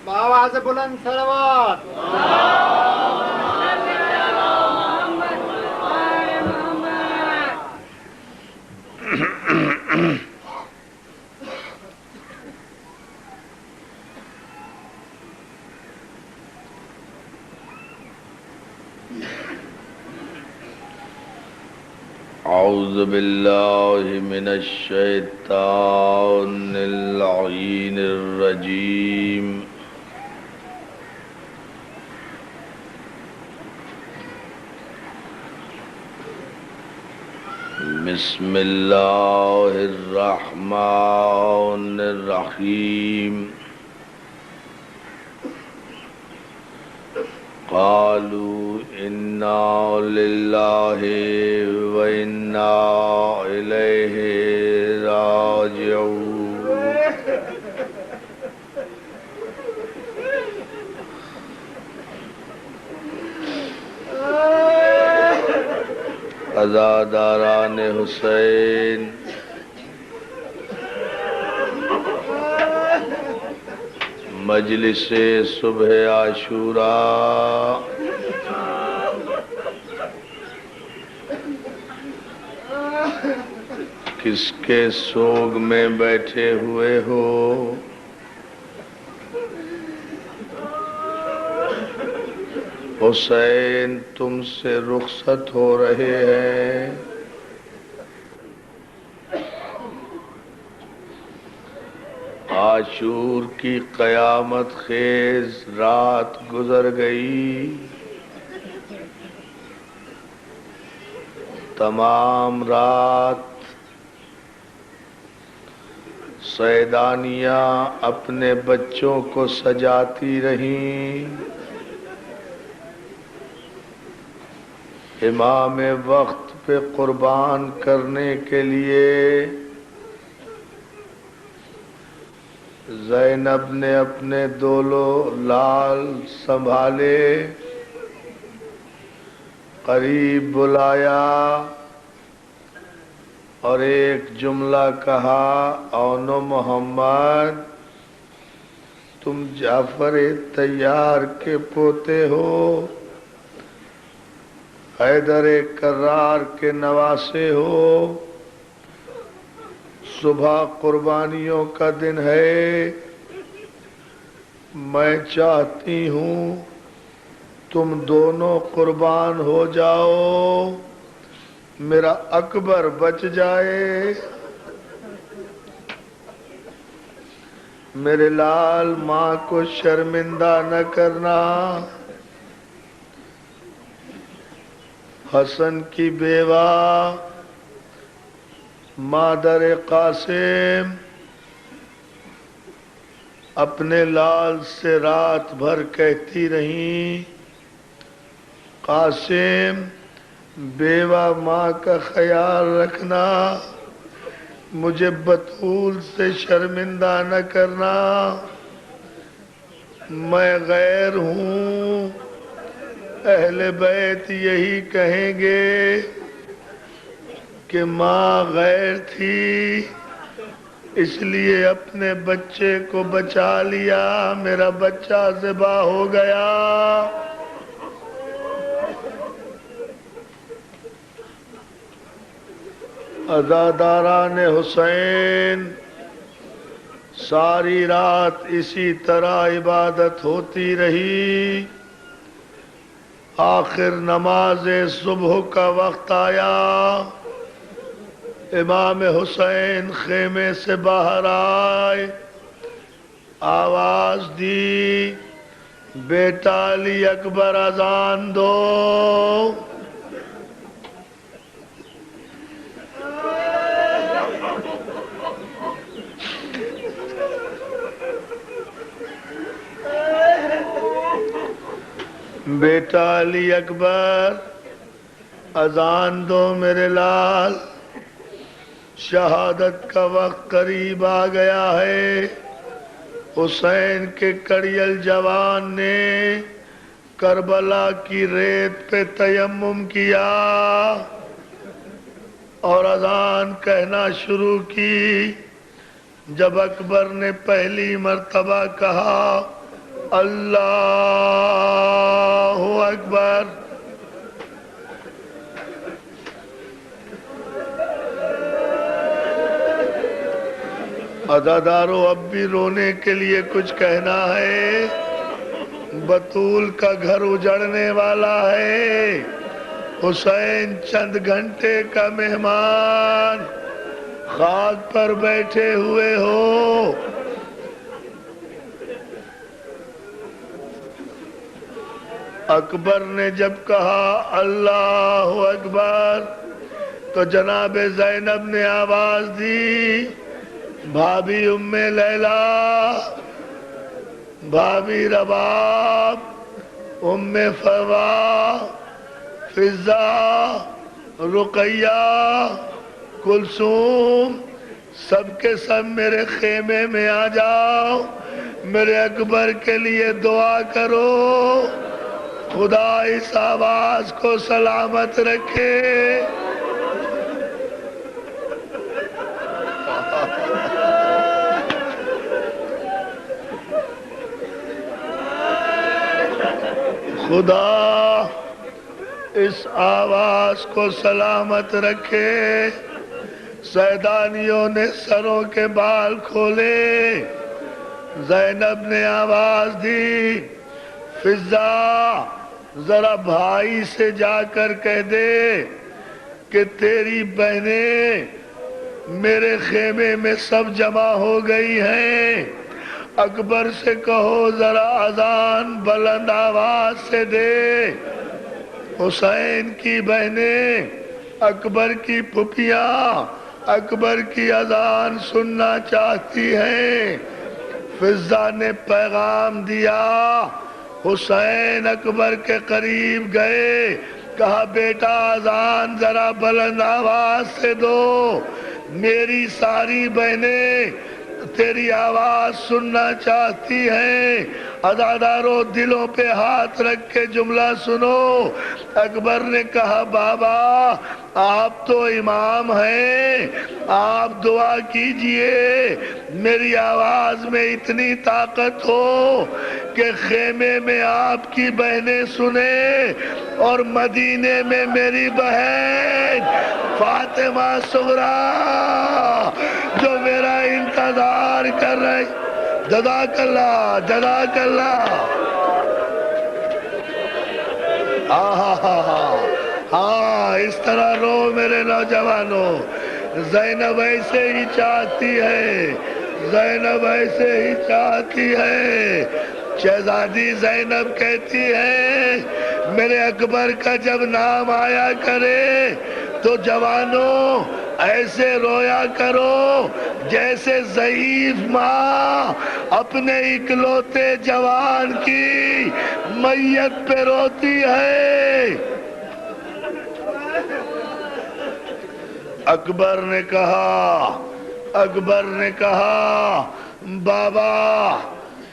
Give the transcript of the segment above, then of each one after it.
بآواز بلند صلوات. أعوذ بالله من الشيطان اللعين الرجيم. بسم الله الرحمن الرحيم. قالوا إنا لله وإنا إليه راجعون. عزاداران حسین مجلس صبح عاشوراء کس کے سوگ میں بیٹھے ہوئے ہو؟ حسین تم سے رخصت ہو رہے ہیں. عاشور کی قیامت خیز رات گزر گئی. تمام رات سیدانیاں اپنے بچوں کو سجاتی رہیں. امام وقت پہ قربان کرنے کے لیے زینب نے اپنے دولو لال سنبھالے، قریب بلایا اور ایک جملہ کہا، اونو محمد تم جعفر طیار کے پوتے ہو، حیدر کرار کے نواسے ہو. صبح قربانیوں کا دن ہے. میں چاہتی ہوں تم دونوں قربان ہو جاؤ، میرا اکبر بچ جائے. میرے لال ماں کو شرمندہ نہ کرنا. حسن کی بیوہ مادر قاسم اپنے لال سے رات بھر کہتی رہیں، قاسم بیوہ ماں کا خیال رکھنا، مجھے بطول سے شرمندہ نہ کرنا. میں غیر ہوں، اہل بیت یہی کہیں گے کہ ماں غیر تھی اس لیے اپنے بچے کو بچا لیا، میرا بچہ ذبح ہو گیا. عزاداران حسین ساری رات اسی طرح عبادت ہوتی رہی. آخر نماز صبح کا وقت آیا. امام حسین خیمے سے باہر آئے، آواز دی، بیٹا علی اکبر اذان دو. بیٹا علی اکبر اذان دو میرے لال، شہادت کا وقت قریب آ گیا ہے. حسین کے کڑیل جوان نے کربلا کی ریت پہ تیمم کیا اور اذان کہنا شروع کی. جب اکبر نے پہلی مرتبہ کہا اللہ اکبر۔ عزادارو اب بھی رونے کے لیے کچھ کہنا ہے؟ بطول کا گھر اجڑنے والا ہے، حسین چند گھنٹے کا مہمان، خاک پر بیٹھے ہوئے ہو۔ اکبر نے جب کہا اللہ اکبر تو جناب زینب نے آواز دی، بھابی ام لیلا، بھابی رباب، ام فروا، فضہ، رقیہ، کلثوم، سب کے سب میرے خیمے میں آ جاؤ، میرے اکبر کے لیے دعا کرو، خدا اس آواز کو سلامت رکھے۔ خدا اس آواز کو سلامت رکھے۔ سیدانیوں نے سروں کے بال کھولے، زینب نے آواز دی، فضہ ذرا بھائی سے جا کر کہہ دے کہ تیری بہنیں میرے خیمے میں سب جمع ہو گئی ہیں، اکبر سے کہو ذرا اذان بلند آواز سے دے۔ حسین کی بہنیں، اکبر کی پھپھیاں اکبر کی اذان سننا چاہتی ہیں۔ فضہ نے پیغام دیا، حسین اکبر کے قریب گئے، کہا بیٹا اذان ذرا بلند آواز سے دو، میری ساری بہنیں تیری آواز سننا چاہتی ہیں۔ عزادارو دلوں پہ ہاتھ رکھ کے جملہ سنو۔ اکبر نے کہا بابا آپ تو امام ہیں، آپ دعا کیجئے، میری آواز میں اتنی طاقت ہو کہ خیمے میں آپ کی بہنیں سنیں اور مدینے میں میری بہن فاطمہ صغریٰ جو میرا انتظار کر رہی۔ جزاک اللہ، جزاک اللہ۔ ہاں اس طرح رو میرے نوجوانوں، زینب ایسے ہی چاہتی ہے، زینب ایسے ہی چاہتی ہے۔ شہزادی زینب کہتی ہے میرے اکبر کا جب نام آیا کرے تو جوانوں ایسے رویا کرو جیسے ضعیف ماں اپنے اکلوتے جوان کی میت پہ روتی ہے۔ اکبر نے کہا بابا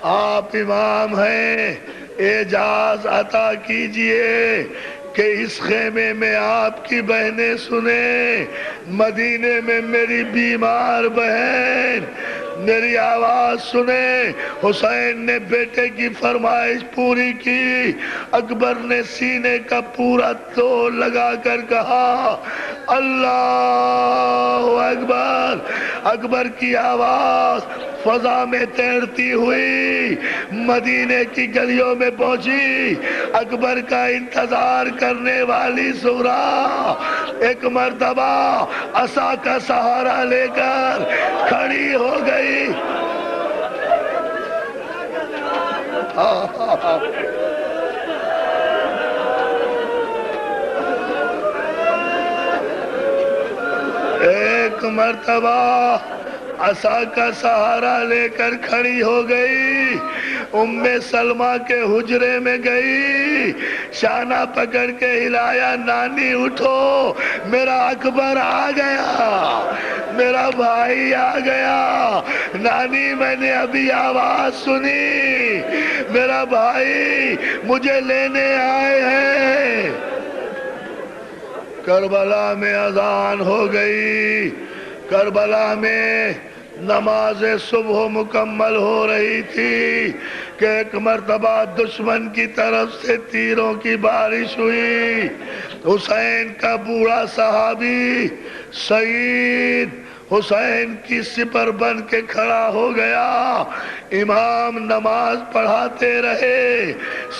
آپ امام ہیں، اعجاز عطا کیجئے کہ اس خیمے میں آپ کی بہنیں سنیں، مدینے میں میری بیمار بہن میری آواز سنیں۔ حسین نے بیٹے کی فرمائش پوری کی۔ اکبر نے سینے کا پورا تول لگا کر کہا اللہ اکبر۔ اکبر کی آواز فضا میں تیرتی ہوئی مدینے کی گلیوں میں پہنچی۔ اکبر کا انتظار کرنے والی صغریٰ ایک مرتبہ عصا کا سہارا لے کر کھڑی ہو گئی۔ ایک مرتبہ عصا کا سہارا لے کر کھڑی ہو گئی، ام سلمہ کے حجرے میں گئی، شانہ پکڑ کے ہلایا، نانی اٹھو میرا اکبر آ گیا، میرا بھائی آ گیا، نانی میں نے ابھی آواز سنی، میرا بھائی مجھے لینے آئے ہیں۔ کربلا میں اذان ہو گئی، کربلا میں نماز صبح مکمل ہو رہی تھی کہ ایک مرتبہ دشمن کی طرف سے تیروں کی بارش ہوئی. حسین کا بوڑھا صحابی سعید حسین کی سپر بن کے کھڑا ہو گیا. امام نماز پڑھاتے رہے.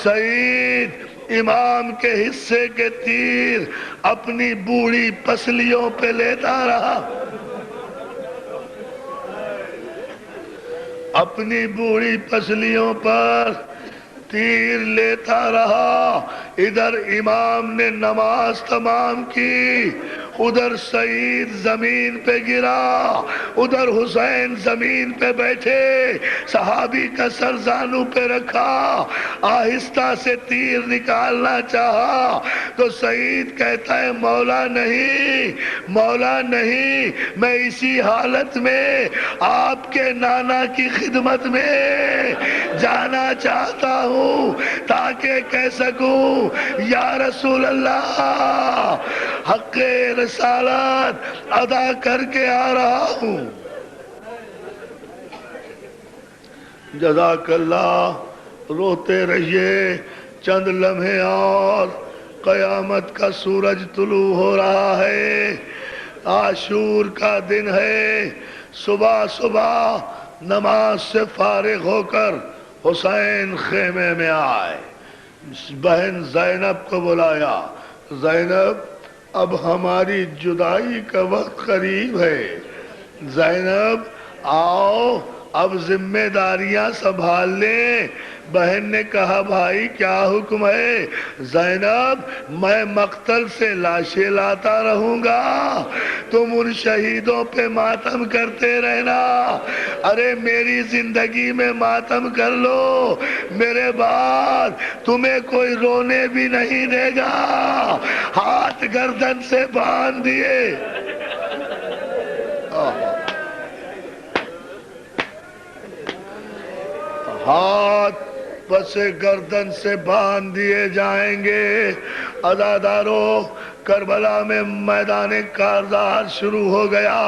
سعید امام کے حصے کے تیر اپنی بوڑھی پسلیوں پہ لیتا رہا. اپنی بوڑھی پسلیوں پر تیر لیتا رہا. ادھر امام نے نماز تمام کی، ادھر سعید زمین پہ گرا، ادھر حسین زمین پہ بیٹھے، صحابی کا سر زانو پہ رکھا، آہستہ سے تیر نکالنا چاہا تو سعید کہتا ہے مولا نہیں، مولا نہیں، میں اسی حالت میں آپ کے نانا کی خدمت میں جانا چاہتا ہوں تاکہ کہہ سکوں یا رسول اللہ حق رسالت ادا کر کے آ رہا ہوں. جزاک اللہ. روتے رہیے. چند لمحے اور قیامت کا سورج طلوع ہو رہا ہے. عاشور کا دن ہے. صبح صبح نماز سے فارغ ہو کر حسین خیمے میں آئے. بہن زینب کو بلایا. زینب اب ہماری جدائی کا وقت قریب ہے. زینب آؤ اب ذمہ داریاں سنبھال لیں. بہن نے کہا بھائی کیا حکم ہے؟ زینب میں مقتل سے لاشیں لاتا رہوں گا، تم ان شہیدوں پہ ماتم کرتے رہنا. ارے میری زندگی میں ماتم کر لو، میرے بعد تمہیں کوئی رونے بھی نہیں دے گا. ہاتھ گردن سے باندھ دیے. ہاتھ پس گردن سے باندھ دیے جائیں گے. عزادارو کربلا میں میدان کارزار شروع ہو گیا.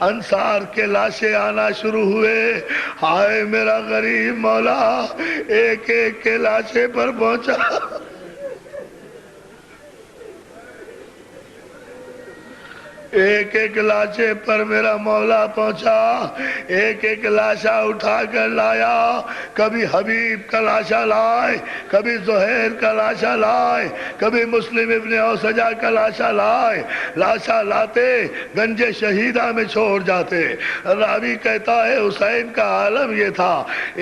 انصار کے لاشیں آنا شروع ہوئے. ہائے میرا غریب مولا، ایک ایک کے لاشیں پر پہنچا. ایک ایک لاشے پر میرا مولا پہنچا. ایک ایک لاشا اٹھا کر لایا. کبھی حبیب کا لاشا لائے، کبھی زہیر کا لاشا لائے، کبھی مسلم ابن اوسجا کا لاشا لائے. لاشا لاتے گنج شہیدہ میں چھوڑ جاتے. راوی کہتا ہے حسین کا عالم یہ تھا،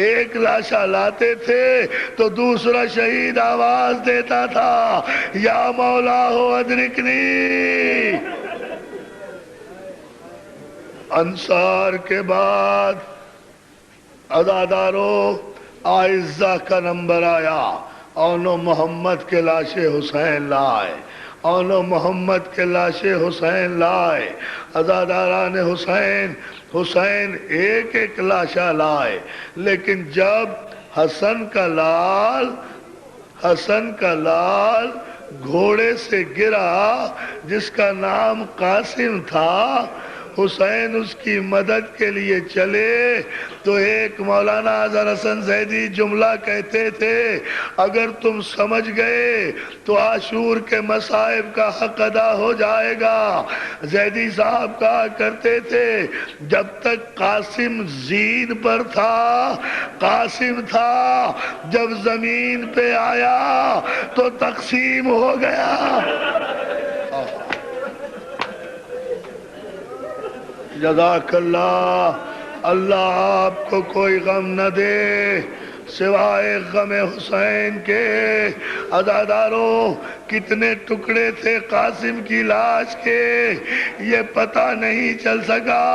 ایک لاشا لاتے تھے تو دوسرا شہید آواز دیتا تھا یا مولا ہو ادرکنی. انصار کے بعد عزادارو آئزہ کا نمبر آیا. اونو محمد کے لاشے حسین لائے، اونو محمد کے لاشے حسین لائے. عزاداران حسین ایک ایک لاشا لائے. لیکن جب حسن کا لال گھوڑے سے گرا جس کا نام قاسم تھا، حسین اس کی مدد کے لیے چلے تو ایک مولانا اظہر حسن زیدی جملہ کہتے تھے اگر تم سمجھ گئے تو عاشور کے مصائب کا حق ادا ہو جائے گا. زیدی صاحب کہا کرتے تھے جب تک قاسم زین پر تھا قاسم تھا، جب زمین پہ آیا تو تقسیم ہو گیا. جزاک اللہ. اللہ آپ کو کوئی غم نہ دے سوائے غم حسین کے. عزادارو کتنے ٹکڑے تھے قاسم کی لاش کے یہ پتہ نہیں چل سکا.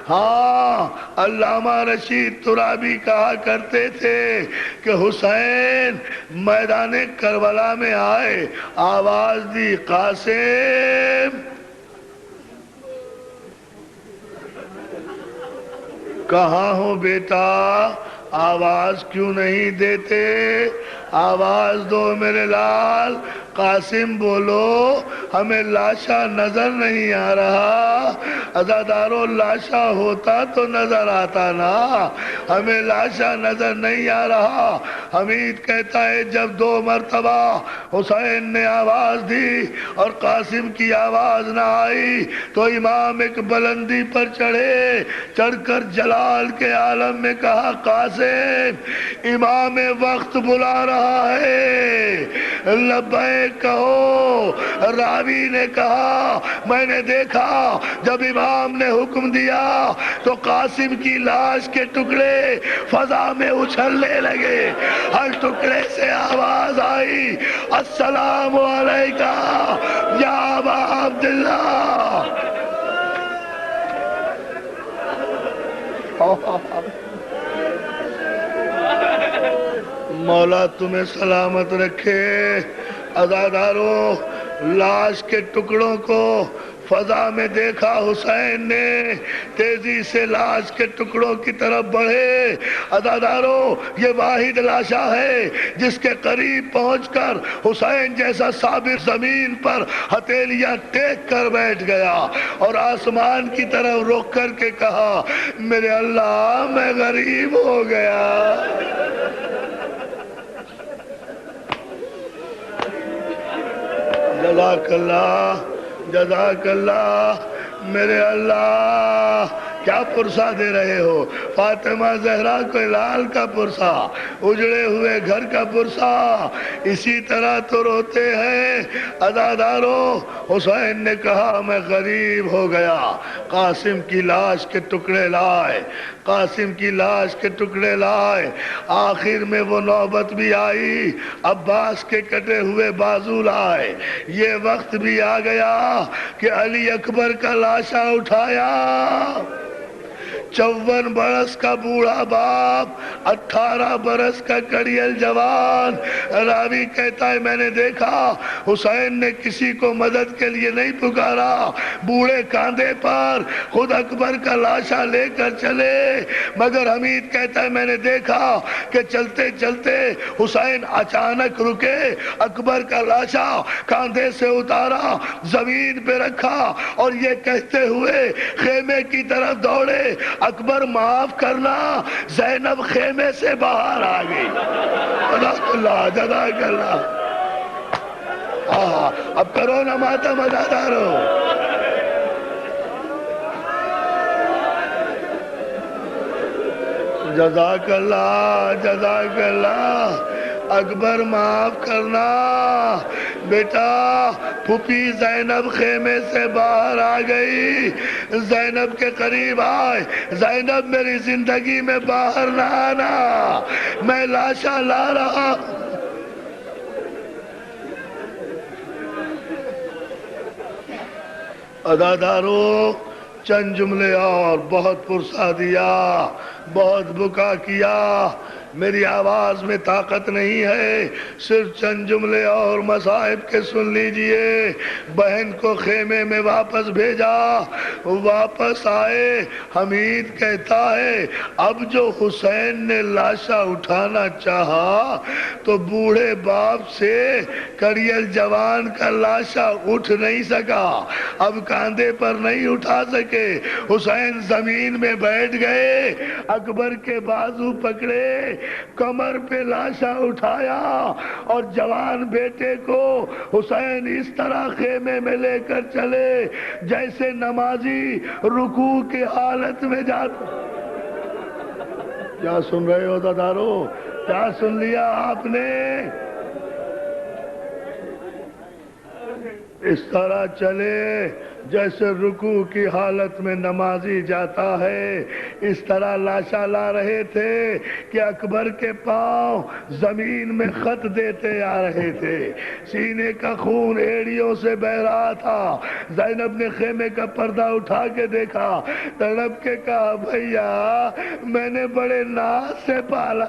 ہاں علامہ رشید ترابی کہا کرتے تھے کہ حسین میدان کربلا میں آئے، آواز دی قاسم. کہاں ہو بیٹا؟ آواز کیوں نہیں دیتے؟ آواز دو میرے لال. قاسم بولو ہمیں لاشا نظر نہیں آ رہا. عزادارو لاشا ہوتا تو نظر آتا نا, ہمیں لاشا نظر نہیں آ رہا. حمید کہتا ہے جب 2 مرتبہ حسین نے آواز دی اور قاسم کی آواز نہ آئی تو امام ایک بلندی پر چڑھے, چڑھ کر جلال کے عالم میں کہا قاسم امام وقت بلا رہا ہے, لبیک کہو. راوی نے کہا میں نے دیکھا جب امام نے حکم دیا تو قاسم کی لاش کے ٹکڑے فضا میں اچھلنے لگے, ہر ٹکڑے سے آواز آئی السلام علیکہ یا ابا عبداللہ. مولا تمہیں سلامت رکھے. عزادارو لاش کے ٹکڑوں کو فضا میں دیکھا حسین نے, تیزی سے لاش کے ٹکڑوں کی طرف بڑھے. عزادارو یہ واحد لاشا ہے جس کے قریب پہنچ کر حسین جیسا صابر زمین پر ہتھیلیاں ٹیک کر بیٹھ گیا اور آسمان کی طرف رخ کر کے کہا میرے اللہ میں غریب ہو گیا. جزاک اللہ, جزاک اللہ. میرے اللہ کیا پرسہ دے رہے ہو. فاطمہ زہرا کو لال کا پرسہ, اجڑے ہوئے گھر کا پرسہ, اسی طرح تو روتے ہیں. عزادارو حسین نے کہا میں غریب ہو گیا. قاسم کی لاش کے ٹکڑے لائے, قاسم کی لاش کے ٹکڑے لائے. آخر میں وہ نوبت بھی آئی, عباس کے کٹے ہوئے بازو لائے. یہ وقت بھی آ گیا کہ علی اکبر کا لاشا اٹھایا. 54 برس کا بوڑھا باپ, 18 برس کا کڑیل جوان. راوی کہتا ہے میں نے دیکھا حسین نے کسی کو مدد کے لیے نہیں پکارا, بوڑھے کاندھے پر خود اکبر کا لاشا لے کر چلے. مگر حمید کہتا ہے میں نے دیکھا کہ چلتے چلتے حسین اچانک رکے, اکبر کا لاشا کاندھے سے اتارا, زمین پہ رکھا اور یہ کہتے ہوئے خیمے کی طرف دوڑے اکبر معاف کرنا, زینب خیمے سے باہر آ گئی. جزاک اللہ, جزاک اللہ. اب کرو نا ماتم عزادارو. جزاک اللہ, جزاک اللہ. اکبر معاف کرنا بیٹا. پھوپھی زینب خیمے سے باہر آ گئی, زینب کے قریب آئے. زینب میری زندگی میں باہر نہ آنا, میں لاشا لا رہا. عزادارو چند جملے اور, بہت پرسہ دیا, بہت بکا کیا, میری آواز میں طاقت نہیں ہے. صرف چند جملے اور مصائب کے سن لیجئے. بہن کو خیمے میں واپس بھیجا, واپس آئے. حمید کہتا ہے اب جو حسین نے لاشا اٹھانا چاہا تو بوڑھے باپ سے کڑیل جوان کا لاشا اٹھ نہیں سکا, اب کاندھے پر نہیں اٹھا سکے. حسین زمین میں بیٹھ گئے, اکبر کے بازو پکڑے, کمر پہ لاشا اٹھایا اور جوان بیٹے کو حسین اس طرح خیمے میں لے کر چلے جیسے نمازی رکوع کی حالت میں جاتا. کیا سن رہے ہو عزادارو, کیا سن لیا آپ نے؟ اس طرح چلے جیسے رکوع کی حالت میں نمازی جاتا ہے. اس طرح لاشا لا رہے تھے کہ اکبر کے پاؤں زمین میں خط دیتے آ رہے تھے, سینے کا خون ایڑیوں سے بہ رہا تھا. زینب نے خیمے کا پردہ اٹھا کے دیکھا, تڑپ کے کہا بھیا میں نے بڑے ناز سے پالا.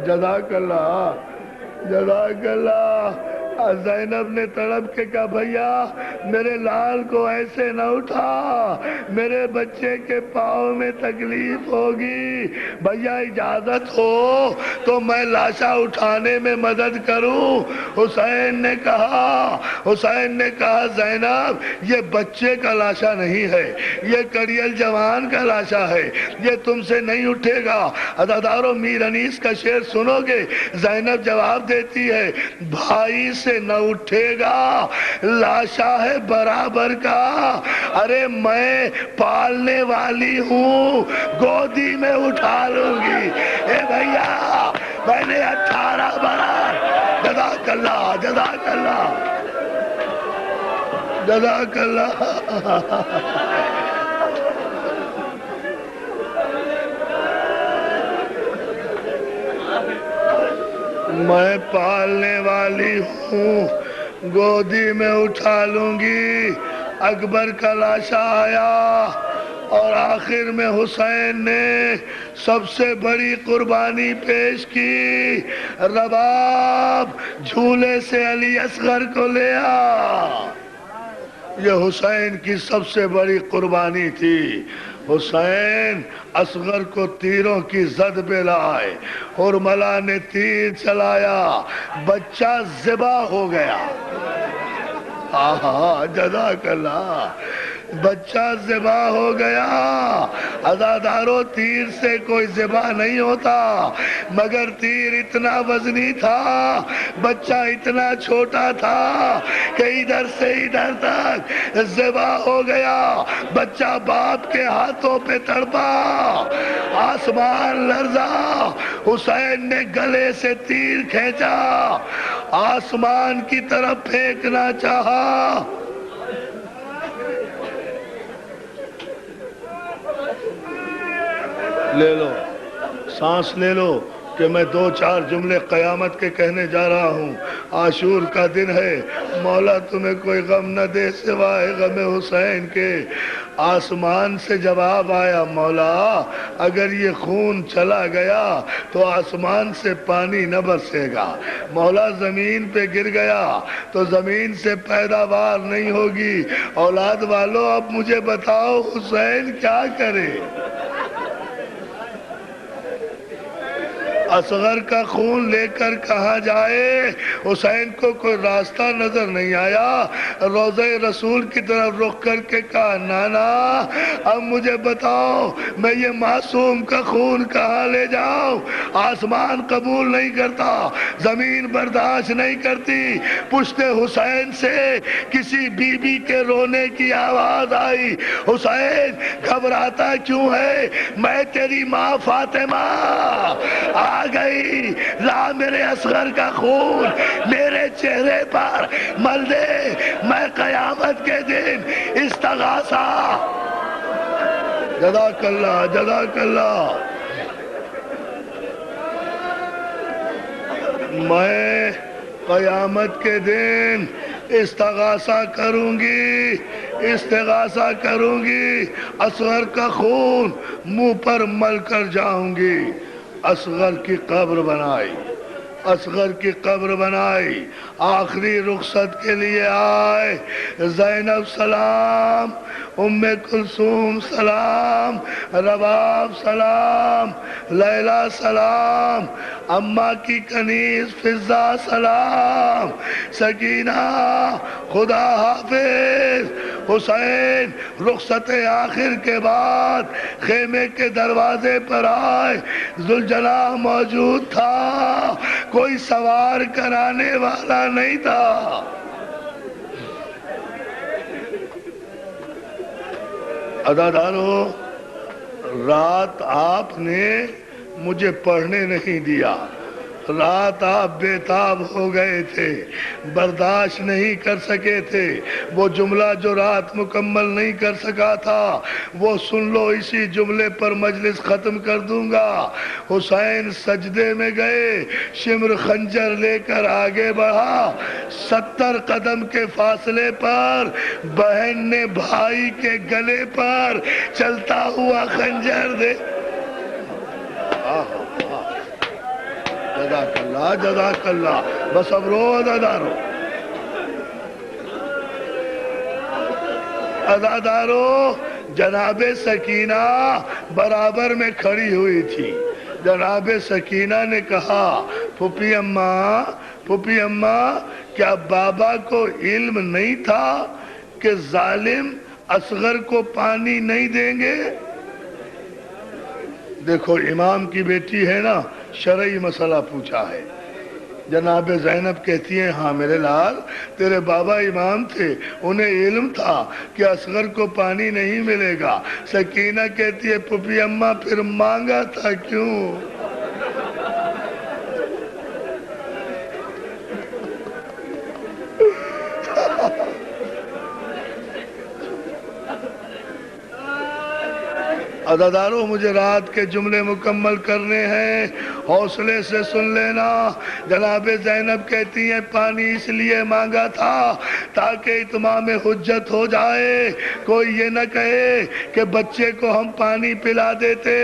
جزاک اللہ, جزاک اللہ. زینب نے تڑپ کے کہا بھیا میرے لال کو ایسے نہ اٹھا، میرے بچے کے پاؤں میں تکلیف ہوگی، بھیا اجازت ہو تو میں لاشا اٹھانے میں مدد کروں۔ حسین نے کہا زینب یہ بچے کا لاشا نہیں ہے، یہ کڑیل جوان کا لاشا ہے، یہ تم سے نہیں اٹھے گا۔ عزادارو میر انیس کا شعر سنو گے، زینب جواب دیتی ہے بھائی سے نہ اٹھے گا، لاشا ہے برابر کا، ارے میں پالنے والی ہوں گودی میں اٹھا لوں گی۔ اے بھیا میں نے 18 برس، جزاک اللہ جزاک اللہ جزاک اللہ، میں پالنے والی ہوں گودی میں اٹھا لوں گی۔ اکبر کا لاشا آیا اور آخر میں حسین نے سب سے بڑی قربانی پیش کی، رباب جھولے سے علی اصغر کو لیا۔ یہ حسین کی سب سے بڑی قربانی تھی۔ حسین اصغر کو تیروں کی زد پہ لائے، حرملہ نے تیر چلایا، بچہ ذبح ہو گیا۔ جزاک اللہ، بچہ ذبح ہو گیا۔ عزادارو تیر سے کوئی ذبح نہیں ہوتا، مگر تیر اتنا وزنی تھا، بچہ اتنا چھوٹا تھا کہ ادھر سے ادھر تک ذبح ہو گیا۔ بچہ باپ کے ہاتھوں پہ تڑپا، آسمان لرزا، حسین نے گلے سے تیر کھینچا، آسمان کی طرف پھینکنا چاہا، لے لو سانس لے لو کہ میں 2-4 جملے قیامت کے کہنے جا رہا ہوں۔ عاشور کا دن ہے، مولا تمہیں کوئی غم نہ دے سوائے غم حسین کے۔ آسمان سے جواب آیا، مولا اگر یہ خون چلا گیا تو آسمان سے پانی نہ برسے گا، مولا زمین پہ گر گیا تو زمین سے پیداوار نہیں ہوگی۔ اولاد والو اب مجھے بتاؤ حسین کیا کرے؟ اصغر کا خون لے کر کہاں جائے؟ حسین کو کوئی راستہ نظر نہیں آیا، روضہ رسول کی طرف رخ کر کے کہا نانا اب مجھے بتاؤ میں یہ معصوم کا خون کہاں لے جاؤں؟ آسمان قبول نہیں کرتا، زمین برداشت نہیں کرتی۔ پشت حسین سے کسی بی بی کے رونے کی آواز آئی، حسین گھبراتا کیوں ہے؟ میں تیری ماں فاطمہ آ گئی، لا میرے اصغر کا خون میرے چہرے پر مل دے، میں قیامت کے دن استغاثہ۔ جزاک اللہ جزاک اللہ۔ میں قیامت کے دن استغاثہ کروں گی، استغاثہ کروں گی، اصغر کا خون منہ پر مل کر جاؤں گی۔ اصغر کی قبر بنائی، اصغر کی قبر بنائی، آخری رخصت کے لیے آئے، زینب سلام، ام کلثوم سلام، رباب سلام، لیلی سلام، اماں کی کنیز فضہ سلام، سکینہ خدا حافظ۔ حسین رخصت آخر کے بعد خیمے کے دروازے پر آئے، ذوالجلال موجود تھا، کوئی سوار کرانے والا نہیں تھا۔ عزادارو رات آپ نے مجھے پڑھنے نہیں دیا، رات آپ بے تاب ہو گئے تھے، برداشت نہیں کر سکے تھے، وہ جملہ جو رات مکمل نہیں کر سکا تھا وہ سن لو، اسی جملے پر مجلس ختم کر دوں گا۔ حسین سجدے میں گئے، شمر خنجر لے کر آگے بڑھا، 70 قدم کے فاصلے پر بہن نے بھائی کے گلے پر چلتا ہوا خنجر دے۔ جزاک اللہ جزاک اللہ، بس اب رو عزادارو۔ عزادارو، جناب سکینہ برابر میں کھڑی ہوئی تھی. جناب سکینہ نے کہا پھوپھی اماں کیا بابا کو علم نہیں تھا کہ ظالم اصغر کو پانی نہیں دیں گے؟ دیکھو امام کی بیٹی ہے نا، شرعی مسئلہ پوچھا ہے. جناب زینب کہتی ہیں ہاں میرے لال، تیرے بابا امام تھے، انہیں علم تھا کہ اصغر کو پانی نہیں ملے گا. سکینہ کہتی ہے پھوپھی اماں پھر مانگا تھا کیوں؟ عزادارو، مجھے رات کے جملے مکمل کرنے ہیں، حوصلے سے سن لینا. جناب زینب کہتی ہیں پانی اس لیے مانگا تھا تاکہ اتمام حجت ہو جائے، کوئی یہ نہ کہے کہ بچے کو ہم پانی پلا دیتے،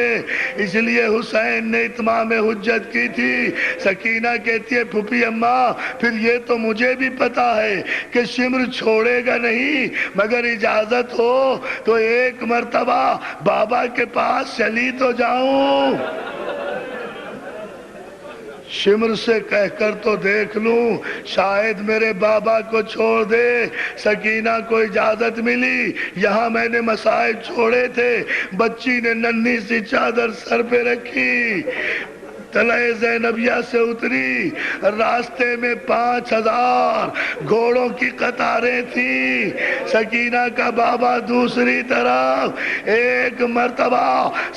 اس لیے حسین نے اتمام حجت کی تھی. سکینہ کہتی ہے پھوپھی اماں پھر یہ تو مجھے بھی پتا ہے کہ شمر چھوڑے گا نہیں، مگر اجازت ہو تو ایک مرتبہ بابا کے پاس چلی تو جاؤں، شمر سے کہہ کر تو دیکھ لوں، شاید میرے بابا کو چھوڑ دے. سکینہ کو اجازت ملی. یہاں میں نے مسائل چھوڑے تھے، بچی نے ننھی سی چادر سر پہ رکھی، طلعِ زینبیہ سے اتری. راستے میں 5000 گھوڑوں کی قطاریں تھیں. سکینہ کا بابا دوسری طرف. ایک مرتبہ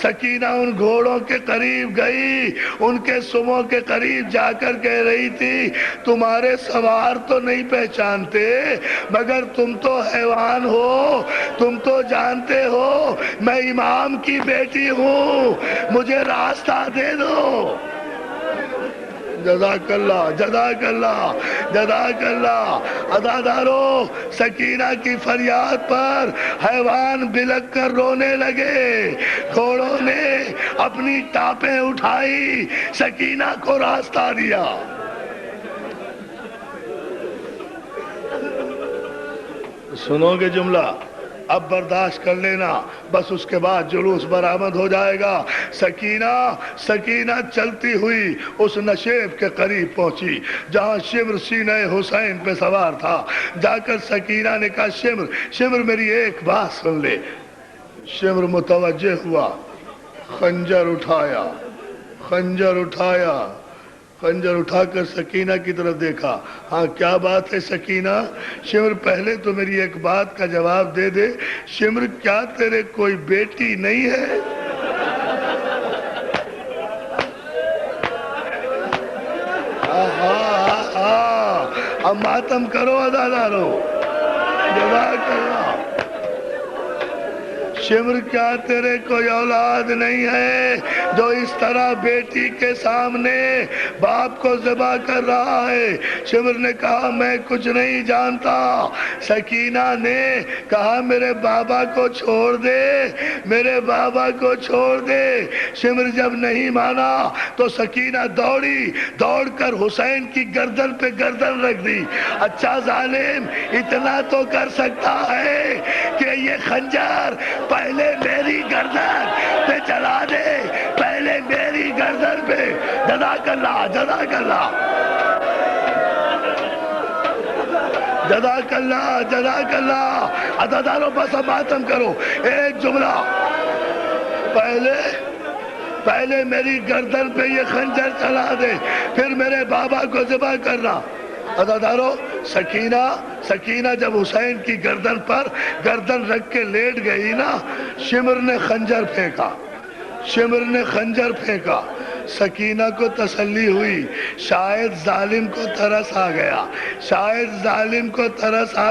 سکینہ ان گھوڑوں کے قریب گئی، ان کے سموں کے قریب جا کر کہہ رہی تھی تمہارے سوار تو نہیں پہچانتے، مگر تم تو حیوان ہو، تم تو جانتے ہو میں امام کی بیٹی ہوں، مجھے راستہ دے دو. جزاک اللہ جزاک اللہ جزاک اللہ. عزادارو، سکینہ کی فریاد پر حیوان بلک کر رونے لگے. گھوڑوں نے اپنی ٹاپیں اٹھائی، سکینہ کو راستہ دیا. سنو گے جملہ؟ اب برداشت کر لینا، بس اس کے بعد جلوس برآمد ہو جائے گا. سکینہ چلتی ہوئی اس نشیب کے قریب پہنچی جہاں شمر سینہ حسین پہ سوار تھا. جا کر سکینہ نے کہا شمر میری ایک بات سن لے. شمر متوجہ ہوا، خنجر اٹھا کر سکینہ کی طرف دیکھا. ہاں کیا بات ہے سکینہ؟ شمر پہلے تو میری ایک بات کا جواب دے دے. شمر کیا تیرے کوئی بیٹی نہیں ہے؟ اب ماتم کرو عزادارو. جزاک اللہ. شمر کیا تیرے کوئی اولاد نہیں ہے جو اس طرح بیٹی کے سامنے باپ کو ذبح کر رہا ہے؟ شمر نے کہا میں کچھ نہیں جانتا. سکینہ نے کہا میرے بابا کو چھوڑ دے، میرے بابا کو چھوڑ دے. شمر جب نہیں مانا تو سکینہ دوڑ کر حسین کی گردن پہ گردن رکھ دی. اچھا ظالم اتنا تو کر سکتا ہے کہ یہ خنجر پہلے میری گردن پہ چلا دے، پہلے میری گردن پہ. جزاک اللہ جزاک اللہ جزاک اللہ جزاک اللہ. عزادارو بس اب ماتم کرو. ایک جملہ، پہلے میری گردن پہ یہ خنجر چلا دے، پھر میرے بابا کو ذبح کرنا. عزادارو، سکینہ جب حسین کی گردن پر گردن رکھ کے لیٹ گئی نا، شمر نے خنجر پھینکا. سکینہ کو تسلی ہوئی، شاید ظالم کو ترس آ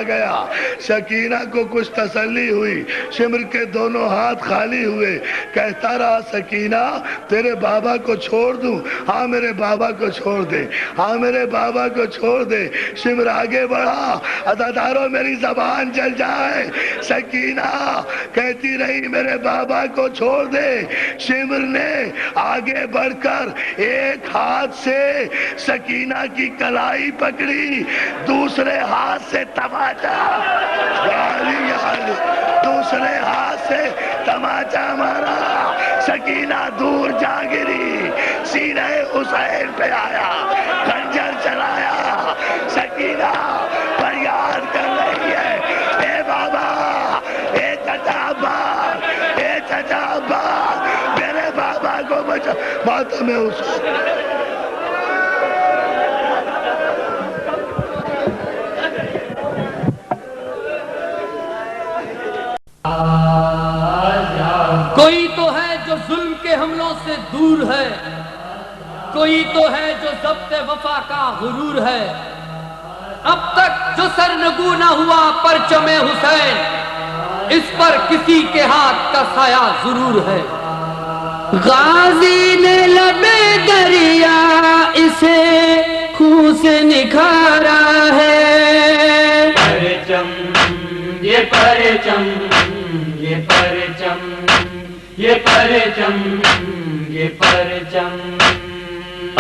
گیا. سکینہ کو کچھ تسلی ہوئی. شمر کے دونوں ہاتھ خالی ہوئے. کہتا رہا سکینہ تیرے بابا کو چھوڑ دوں؟ ہاں میرے بابا کو چھوڑ دے، ہاں میرے بابا کو چھوڑ دے. شمر آگے بڑھا. عزادارو میری زبان جل جائے. سکینہ کہتی رہی میرے بابا کو چھوڑ دے. شمر نے آگے بڑھ کر ایک ہاتھ سے سکینہ کی کلائی پکڑی، دوسرے ہاتھ سے تماچا. دوسرے ہاتھ سے تماچا مارا، سکینہ دور جا گری، سینہ حسین پہ آیا، خنجر چلایا، سکینہ فریاد کر رہی ہے، اے بابا، اے چچا عباس، اے چچا عباس، میرے بابا کو بچا۔ ماتم حسین کوئی تو ہے جو ظلم کے حملوں سے دور ہے، کوئی تو ہے جو ضبط وفا کا غرور ہے، اب تک جو سرنگوں نہ ہوا پرچم حسین، اس پر کسی کے ہاتھ کا سایہ ضرور ہے۔ غازی نے لبے دریا اسے خون سے نکھارا ہے، پرچم یہ پرچم یہ پرچم یہ پرچم یہ پرچم،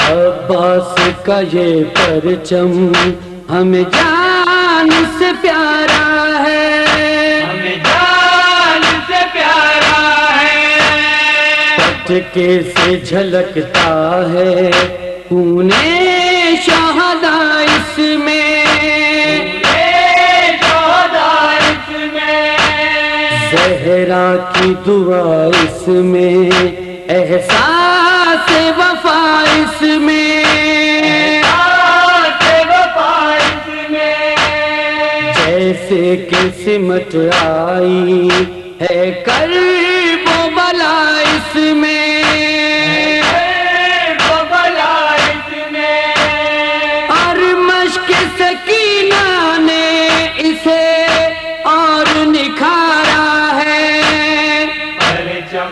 عباس کا یہ پرچم ہمیں جان سے پیارا ہے، ہمیں جان سے پیارا ہے، پٹکے سے جھلکتا ہے خون شہداء اس میں، زہرا کی دعا اس میں، احساس وفا اس میں، جیسے کہ سمٹ آئی ہے کرب و بلا اس میں، اور مشق سکینہ نے اسے اور نکھارا ہے۔ پرچم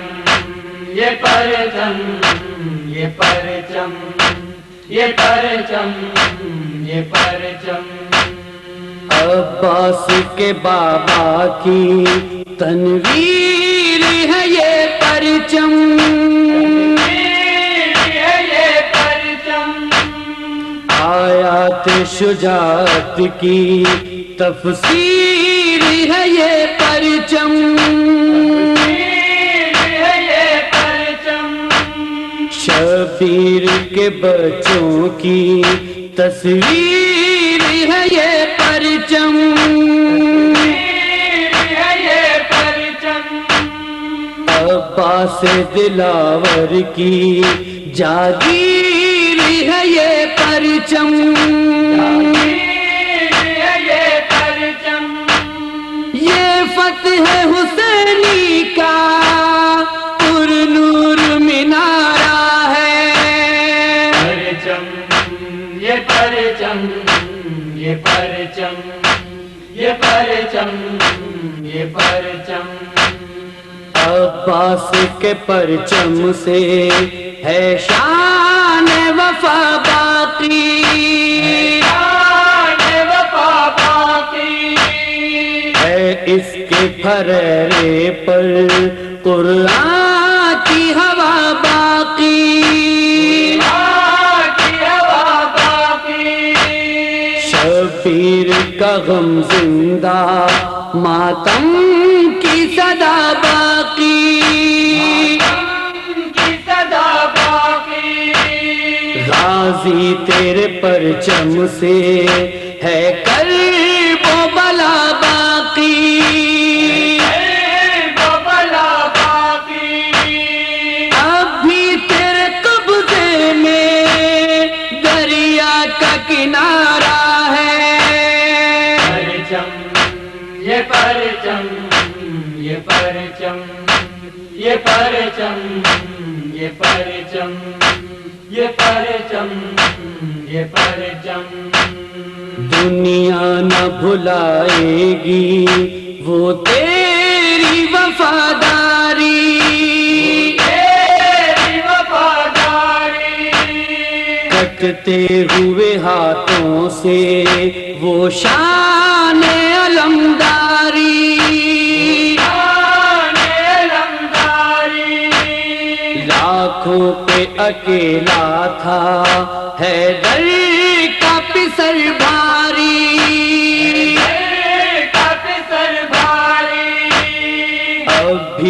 یہ پرچم یہ پرچم یہ پرچم یہ پرچم، عباس کے بابا کی تنویر ہے یہ پرچم، آیات شجاعت کی تفسیر ہے یہ پرچم، شبیر کے بچوں کی تصویر ہے یہ پرچم، عباس دلاور کی جاگیر ہے یہ پرچم، یہ فتح حسینی کا پر نور مینارہ ہے، پرچم یہ پرچم یہ پرچم یہ پرچم یہ پرچم، عباس کے پرچم سے ہے شان وفا باقی، ہے اس کے پھریرے پر قرآن کی ہوا باقی، شبیر کا غم زندہ ماتم کی صدا باقی، غازی تیرے پرچم سے ہے کرب و بلا باقی، اب بھی تیرے قبضے میں دریا کا کنارہ ہے، پرچم یہ پرچم یہ پرچم یہ پرچم یہ پرچم یہ پرچم یہ پرچم، دنیا نہ بھلائے گی وہ تیری وفاداری، کٹتے ہوئے ہاتھوں سے وہ شان علمداری، لاکھوں پہ اکیلا تھا حیدر کا پسر بھاری،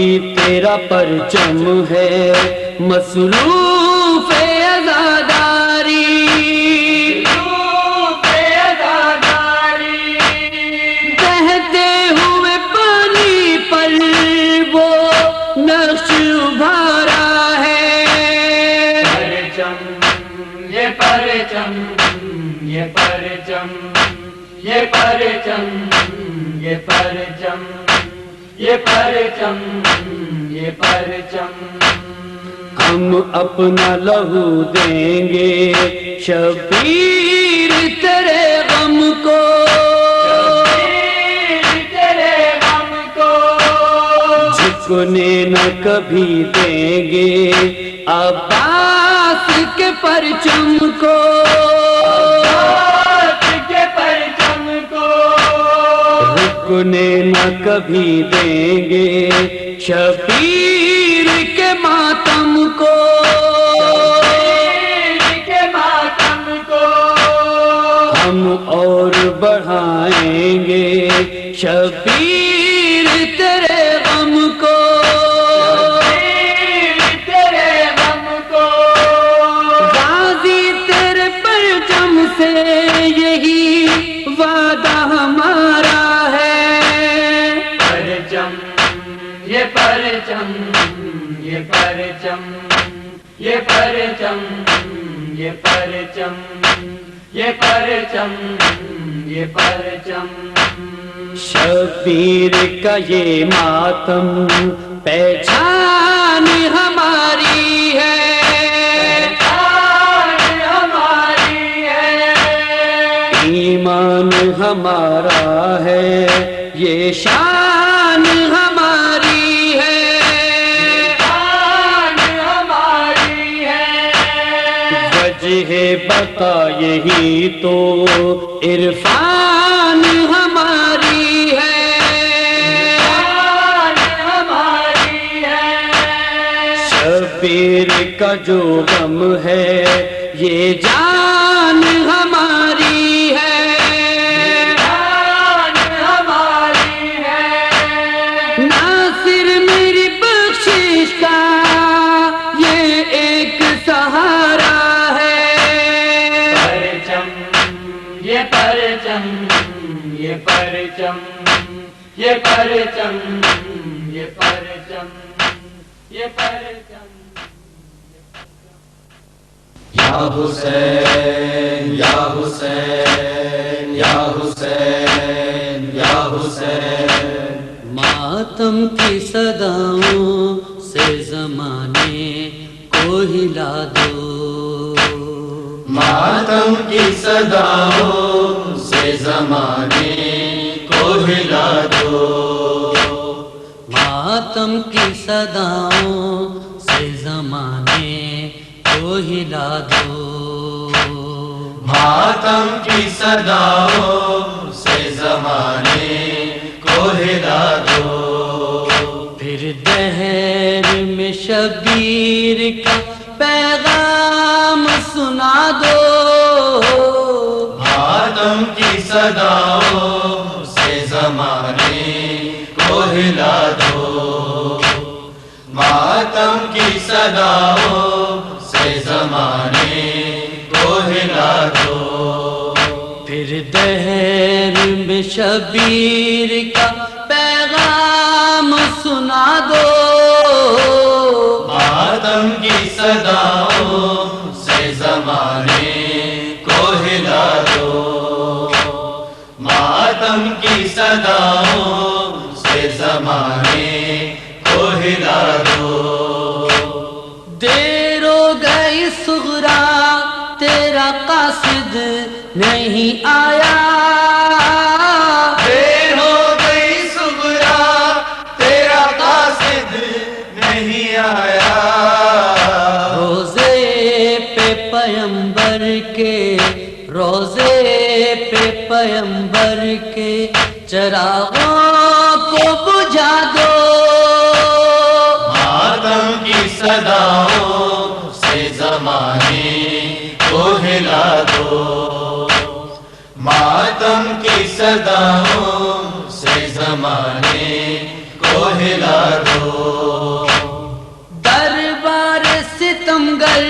بھی تیرا پرچم ہے مصروف عزاداری، بہتے ہوئے پانی پر وہ نقش ابھارا ہے، یہ پرچم، یہ پرچم، یہ پرچم، یہ پرچم، یہ پرچم، یہ پرچم، ہم اپنا لہو دیں گے شبیر تیرے غم کو، تیرے غم کو، جھکنے نہ کبھی دیں گے عباس کے پرچم کو، کے پرچم کو، رکنے نہ کبھی دیں گے شبیر کے ماتم کو، کے ماتم کو، ہم اور بڑھائیں گے شبیر تیرے غم کو، تیرے غم کو، غازی تیرے پرچم سے یہی وعدہ ہمارا ہے، پرچم، یہ پرچم، یہ پرچم، یہ پرچم، یہ پرچم، یہ پرچم، یہ پرچم، شبیر کا یہ ماتم پہچان ہماری ہے، ہماری ہے، ایمان ہمارا ہے، یہ شان ہماری ہے، ہماری ہے، وجہ بقا یہی تو عرفان ہماری ہے، ہماری ہے، شبیر کا جو غم ہے یہ جان ہماری ہے، ہماری ہے، ناصر میری بخشش کا یہ ایک سہارا ہے، پرچم، یہ پرچم، یہ پرچم، یہ پرچم، یہ پرچم، یہ پرچم، یا حسین یا حسین یا حسین یا حسین، ماتم کی صداؤں سے زمانے کو ہلا دو، ماتم کی صداؤں سے زمانے کو ہلا دو، ماتم کی صداؤں سے زمانے کو ہلا دو، ماتم کی صداؤں سے زمانے کو ہلا دو، پھر دہر میں شبیر کا پیغام سنا دو، ماتم کی صداؤں سے زمانے کو ہلا دو، ماتم کی صداؤں سے زمانے کو ہلا دو، پھر دہر میں شبیر کا پیغام سنا دو، ماتم کی صداؤں سے زمانے کو ہلا دو، ماتم کی صداؤں سے زمانے کو ہلا دو، دیر ہو گئی صغرا تیرا قاصد نہیں آیا، دیر ہو گئی صغرا تیرا قاصد نہیں آیا، روزے پہ پیمبر کے، روزے پہ پیمبر کے چراغوں کو بجھا دو، ماتم کی صداؤں سے زمانے کو ہلا دو، ماتم کی صداؤں سے زمانے کو ہلا دو. دربار ستمگر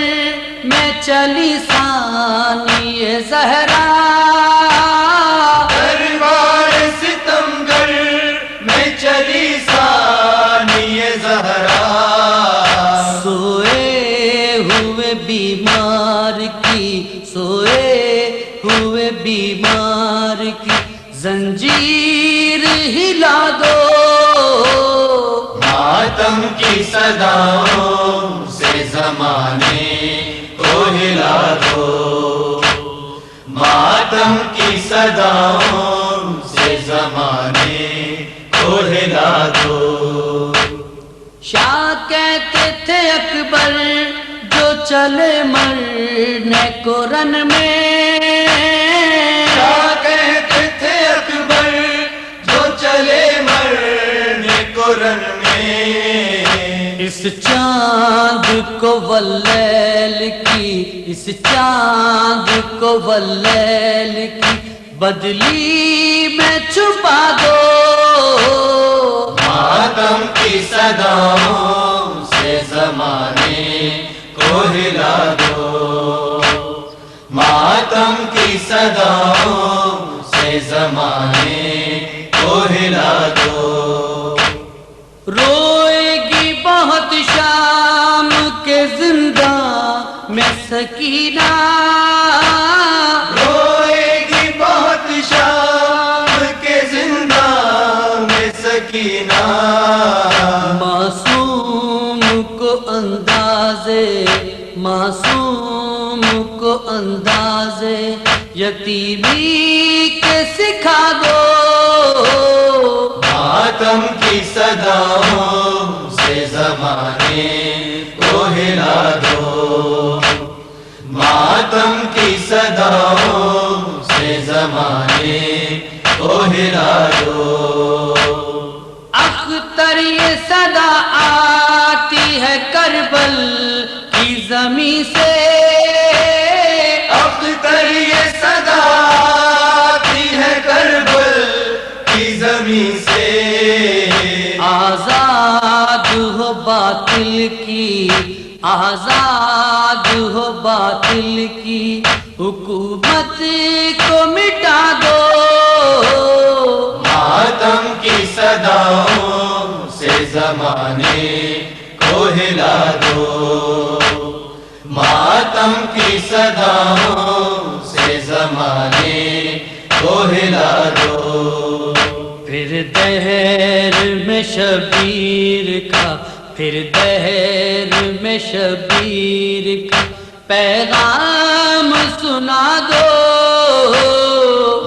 میں چلی ثانی زہرا، دربار ستمگر میں چلی ثانی زہرا. سوئے ہوئے بیمار کی، سوئے ہوئے بیمار کی زنجیر ہلا دو. ماتم کی صداؤں سے زمانے کو ہلا دو. ماتم کی صداؤں سے زمانے کو ہلا دو. شاہ کہتے تھے اکبر جو چلے مرنے کو رن میں، کیا کہتے تھے اکبر جو چلے مرنے کو رن میں. اس چاند کو واللیل کی، اس چاند کو واللیل کی بدلی میں چھپا دو. ماتم کی صداؤں سے زمانے کو ہلا دو. ماتم کی صداؤں سے زمانے کو ہلا دو. روئے گی بہت شام کے زنداں میں سکینہ، روئے گی بہت شام کے زندان میں سکینہ. معصوم کو اندازے، معصوم کو اندازے یتیمی کے سکھا دو. ماتم کی صداؤں سے زمانے کو ہلا دو. ماتم کی صداؤں سے زمانے کو ہلا دو. اختر یہ صدا آتی ہے کربل کی زمین سے، اختر یہ صدا آتی ہے کربل کی زمین سے. آزاد ہو باطل کی، آزاد ہو باطل کی حکومت کو مٹا دو. ماتم کی صداؤں سے زمانے کو ہلا دو. ماتم کی صداؤں سے زمانے کو ہلا دو. پھر دہر میں شبیر کا، پھر دہر میں شبیر کا پیغام سنا دو.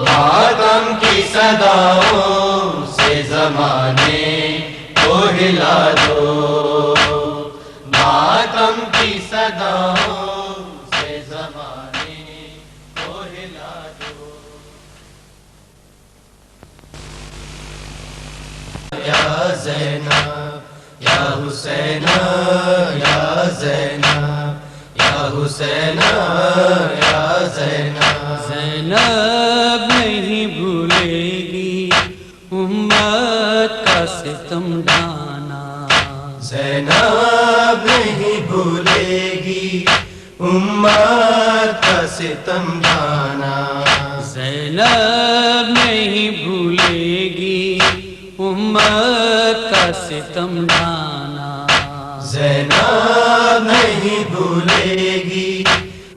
ماتم کی صداؤں سے زمانے کو ہلا دو. ماتم کی صداؤں سے زمانے کو ہلا دو. یا زینب یا حسین یا زینب یا حسین یا زینب. زینب نہیں بھولے گی امت کا ستم ڈھانا، زینب نہیں بھولے گی امت کا ستم ڈھانا. زینب نہیں بھولے گی امت کا ستم ڈھانا. زینب نہیں بھولے گی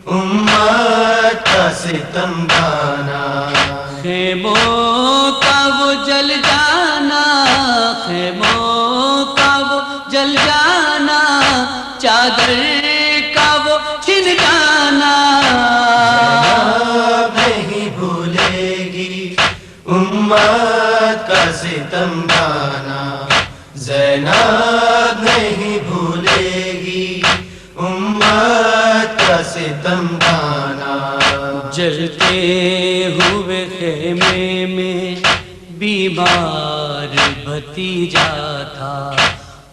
امت کا ستم ڈھانا. خیموں کا وہ جل جانا، خیموں کا وہ جل جانا، چادر کا وہ چھن جانا. زینب نہیں بھولے گی امت کا ستم ڈھانا. زینب نہیں بھولے گی امت کا ستم ڈھانا. جلتے ہوئے خیمے میں بیمار بھتیجا تھا،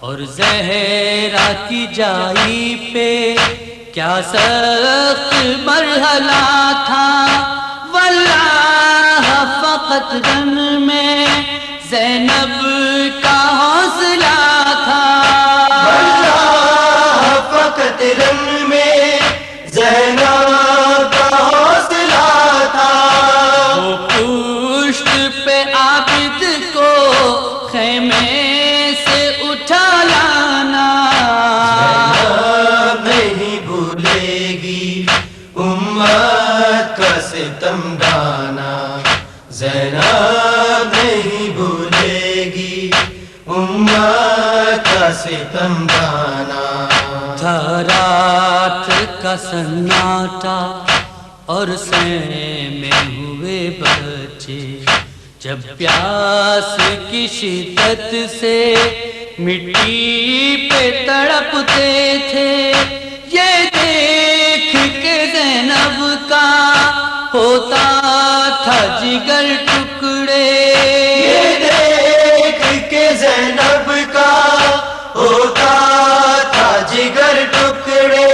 اور زہرا کی جائی پہ کیا سخت مرحلہ تھا. واللہ فقط رن میں زینب کا حوصلہ ترن میں زینب کا حوصلہ تھا، وہ پشت پہ عابد کو خیمے سے اٹھا لانا، زینب نہیں بھولے گی امت کا ستم ڈھانا، زینب نہیں بھولے گی امت کا ستم ڈھانا۔ تھا رات کا سناٹا اور خیمے ہوئے بچے، جب پیاس کی شدت سے مٹی پہ تڑپتے تھے، یہ دیکھ کے زینب کا ہوتا تھا جگر ٹکڑے، یہ دیکھ کے زینب کا ہوتا تھا جگر ٹکڑے،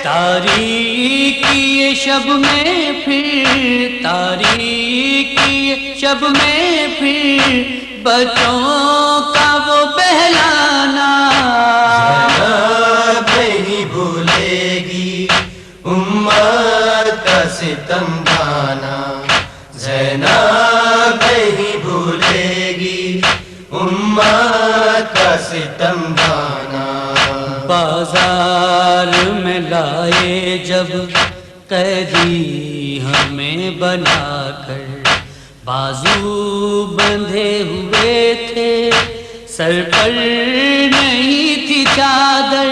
تاریکی شب میں پھر، تاریکی شب میں پھر بچوں کا وہ بہلانا، زینب نہیں بھولے گی امت کا ستم ڈھانا، زینب نہیں بھولے گی امت کا ستم ڈھانا۔ بازار میں لائے جب قیدی ہمیں بنا کر، بازو بندھے ہوئے تھے سر پر نہیں تھی چادر،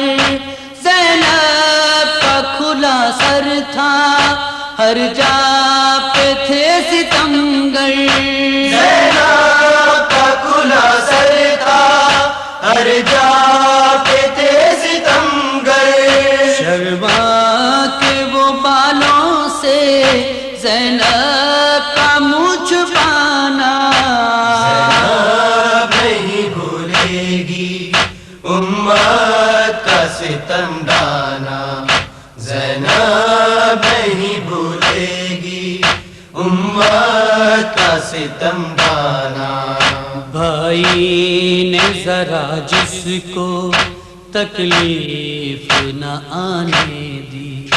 زینب کا کھلا سر تھا ہر جا پہ تھے ستمگر، زینب کا کھلا سر تھا ہر جا پہ تھے ستمگر، شرما کے وہ بالوں سے زینب کا منہ چھپانا، زینب نہیں بھولے گی امت کا ستم ڈھانا، زینب نہیں بھولے گی امت کا ستم ڈھانا۔ بھائی نے ذرا جس کو تکلیف نہ آنے دی،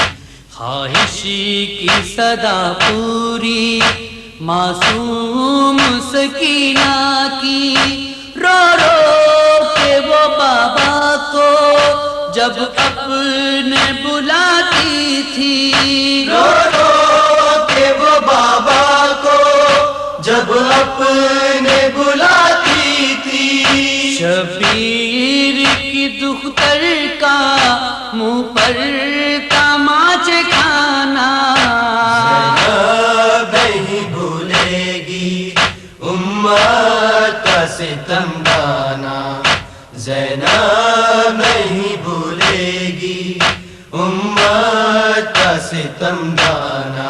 خواہشی کی صدا پوری معصوم سکینہ کی، رو رو کے وہ بابا کو جب اپنے بلاتی تھی، رو رو کے وہ بابا کو جب اپنے بلاتی تھی، شبیر کی دختر کا منہ پر تماچ کھانا، زینب نہیں بھولے گی امت کا ستم ڈھانا، زینب نہیں بھولے گی امت کا ستم ڈھانا۔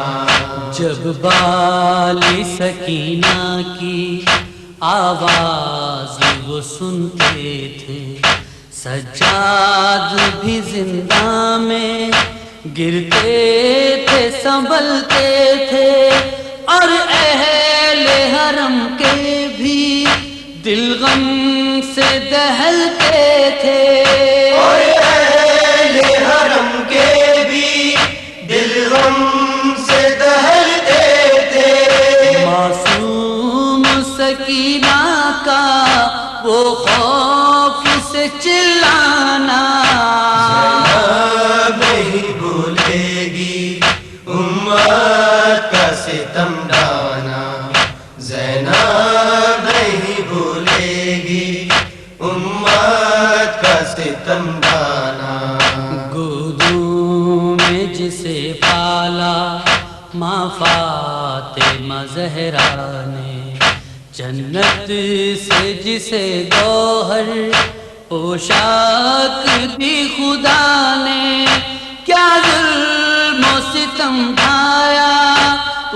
جب بال سکینہ کی آواز وہ سنتے تھے، سجاد بھی زندہ میں گرتے تھے سنبھلتے تھے، اور اہل حرم کے بھی دل غم سے دہلتے تھے، اور اہل حرم کے بھی دل غم سے دہلتے تھے، معصوم سکینہ کا وہ خوف سے چلانا، زینب نہیں بھولے گی امت کا ستم ڈھانا، زینب نہیں بھولے گی امت کا ستم ڈھانا۔ گودوں میں جسے پالا ماں فاطمہ زہرا نے، جنت سے جسے گوہر پوشاک دی خدا نے، کیا ظلم و ستم ڈھایا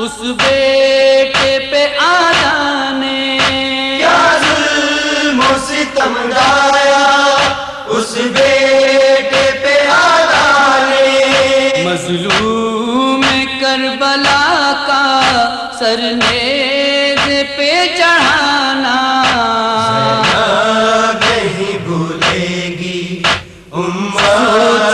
اس بیٹے پہ آدھا نے، کیا ظلم و ستم ڈھایا اس بیٹے پہ آدھا نے، مظلوم کربلا کا سر نیز پہ چڑھانا، زینب نہیں بھولے گی امت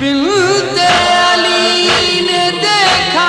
بنت علی نے دیکھا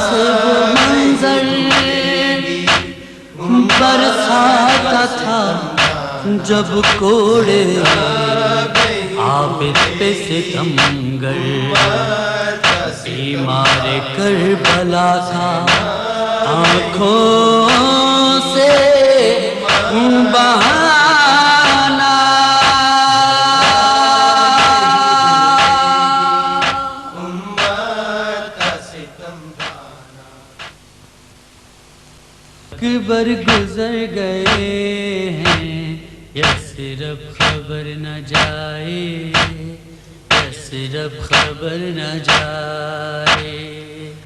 سے وہ منظر برساتا تھا جب کوڑے عابد پہ ستمگر بیمار کربلا تھا آنکھوں سے بہانا اکبر گزر گئے ہیں یثرب خبر نہ جائے یثرب خبر نہ جائے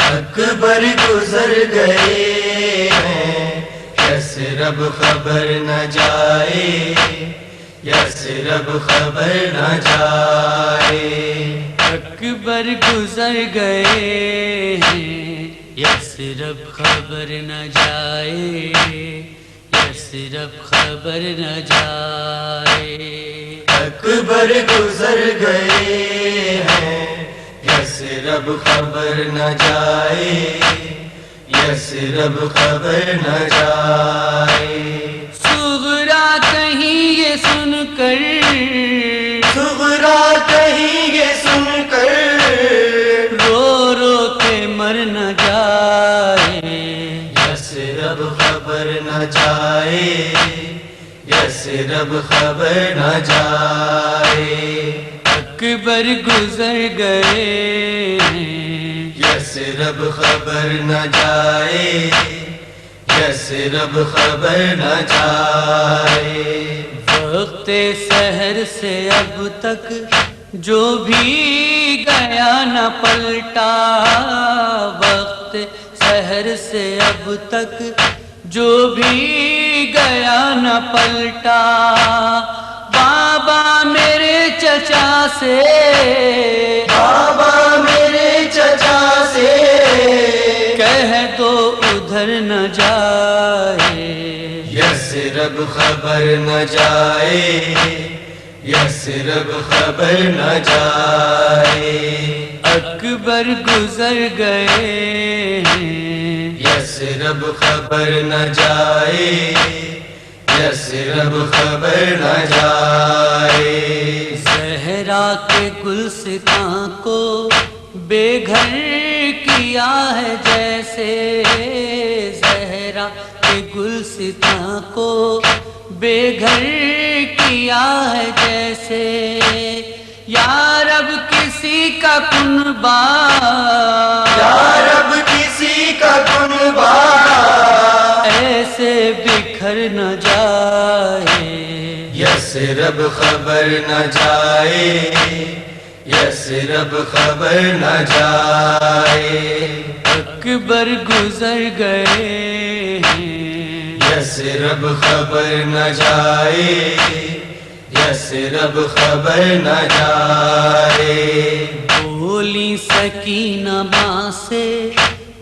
اکبر گزر گئے ہیں یثرب خبر نہ جائے یثرب خبر نہ جائے اکبر گزر گئے ہیں یثرب خبر نہ جائے یثرب خبر نہ جائے اکبر گزر گئے ہیں یثرب خبر نہ جائے یثرب خبر نہ جائے صغرا کہیں یہ سن کر صغرا کہیں یہ سن کر رو رو کے مر نہ جائے یثرب خبر نہ جائے یثرب خبر نہ جائے اکبر گزر گئے ہیں یثرب خبر نہ جائے یثرب خبر نہ جائے وقت سحر سے اب تک جو بھی گیا نہ پلٹا وقت سحر سے اب تک جو بھی گیا نہ پلٹا بابا میرے چچا سے بابا میرے چچا سے کہہ دو ادھر نہ جائے یثرب خبر نہ جائے یثرب خبر نہ جائے اکبر گزر گئے ہیں یثرب خبر نہ جائے یثرب خبر نہ جائے زہرا کے گلستان کو بے گھر کیا ہے جیسے زہرا کے گلستان کو بے گھر کیا ہے جیسے یا رب کسی کا کنبہ یا رب کسی کا کنبہ ایسے بکھر نہ جائے یثرب خبر نہ جائے یثرب خبر نہ جائے اکبر گزر گئے ہیں یثرب خبر نہ جائے یثرب خبر نہ جائے بولی سکینہ ماں سے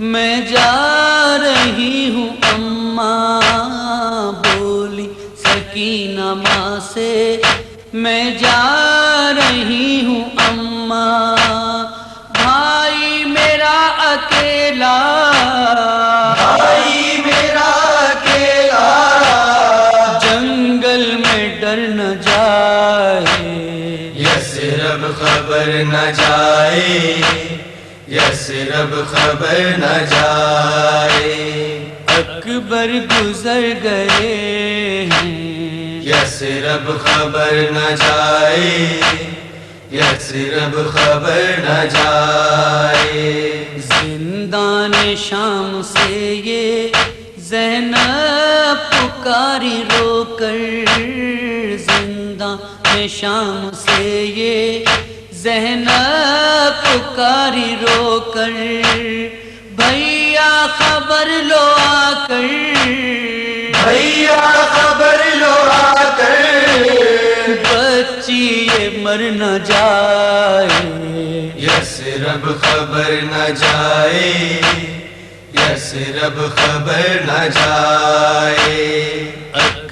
میں جا رہی ہوں اماں بولی سکینہ ماں سے میں جا رہی ہوں اماں بھائی میرا اکیلا بھائی میرا اکیلا جنگل میں ڈر نہ جائے یثرب خبر نہ جائے یثرب خبر نہ جائے اکبر گزر گئے ہیں یثرب خبر نہ جائے یثرب خبر نہ جائے زندان شام سے یہ زینب پکاری رو کر زندان شام سے یہ زینب پکاری رو کر بھیا خبر لو آ کر بھیا خبر لو آ کر بچی یہ مر نہ جائے یثرب خبر نہ جائے یثرب خبر نہ جائے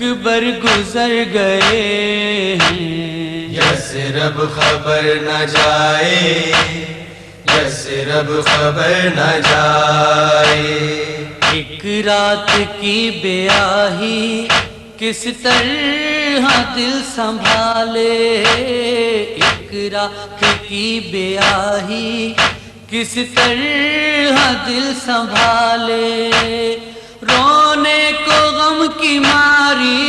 اکبر گزر گئے ہیں، یثرب خبر نہ جائے، یثرب خبر نہ جائے۔ ایک رات کی بیاہی کس طرح دل سنبھالے، ایک رات کی بیاہی کس طرح دل سنبھالے، رونے کو غم کی ماری،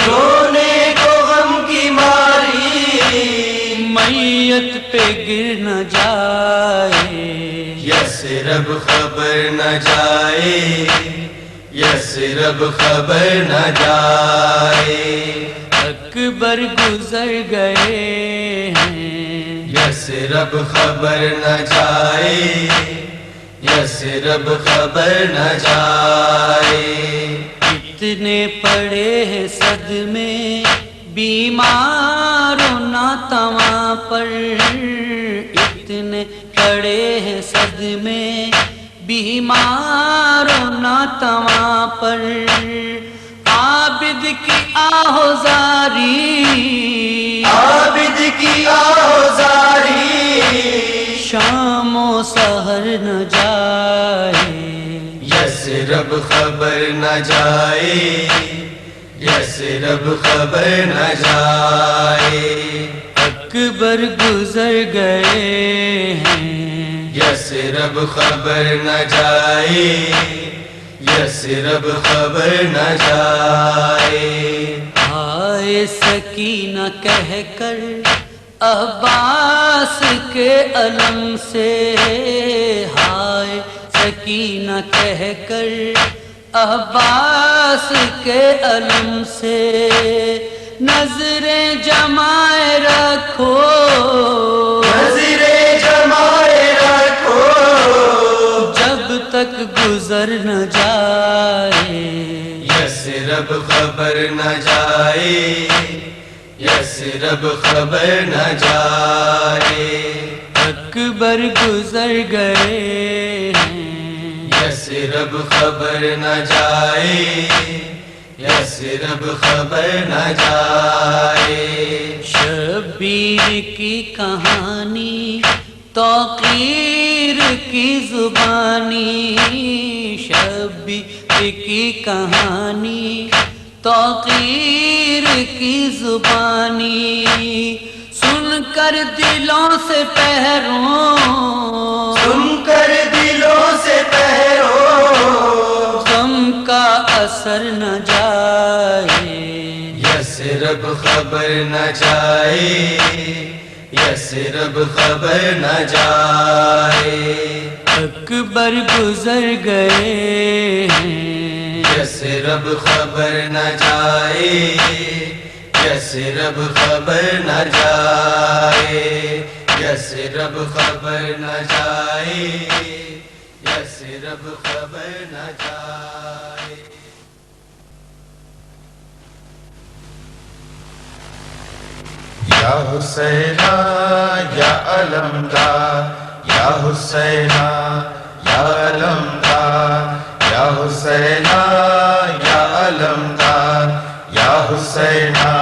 رونے کو غم کی ماری، میت پہ گر نہ جائے، یثرب خبر نہ جائے، یثرب خبر نہ جائے۔ اکبر گزر گئے ہیں، یثرب خبر نہ جائے، یثرب خبر نہ جائے۔ اتنے پڑے ہیں صدمے بیماروں ناتواں پر، اتنے پڑے ہیں صدمے بیماروں ناتواں پر، عابد کی آہوزاری، عابد کی آہوزاری، شام و سحر نہ جائے، یثرب خبر نہ جائے، یثرب خبر نہ جائے۔ اکبر گزر گئے ہیں، یثرب خبر نہ جائے، یثرب خبر نہ جائے۔ آئے سکینہ کہہ کر عباس کے علم سے، ہائے سکینہ کہہ کر عباس کے علم سے، نظریں جمائے رکھو، نظریں جمائے رکھو، جب تک گزر نہ جائے، یثرب خبر نہ جائے، یثرب خبر نہ جائے۔ اکبر گزر گئے ہیں، یثرب خبر نہ جائے، یثرب خبر نہ جائے۔ شبیر کی کہانی توقیر کی زبانی، شبیر کی کہانی توقیر کی زبانی، سن کر دلوں سے پہروں، سن کر دلوں سے پہرو، غم کا اثر نہ جائے، یثرب خبر نہ جائے، یثرب خبر نہ جائے۔ اکبر گزر گئے ہیں، یثرب خبر نہ جائے، یثرب خبر نہ جائے، یثرب خبر نہ جائے، یثرب خبر نہ جائے۔ یا حسینہ یا علمدار، یا حسینہ یا علمدار، یا حسینہ یا علمدار، یا حسینہ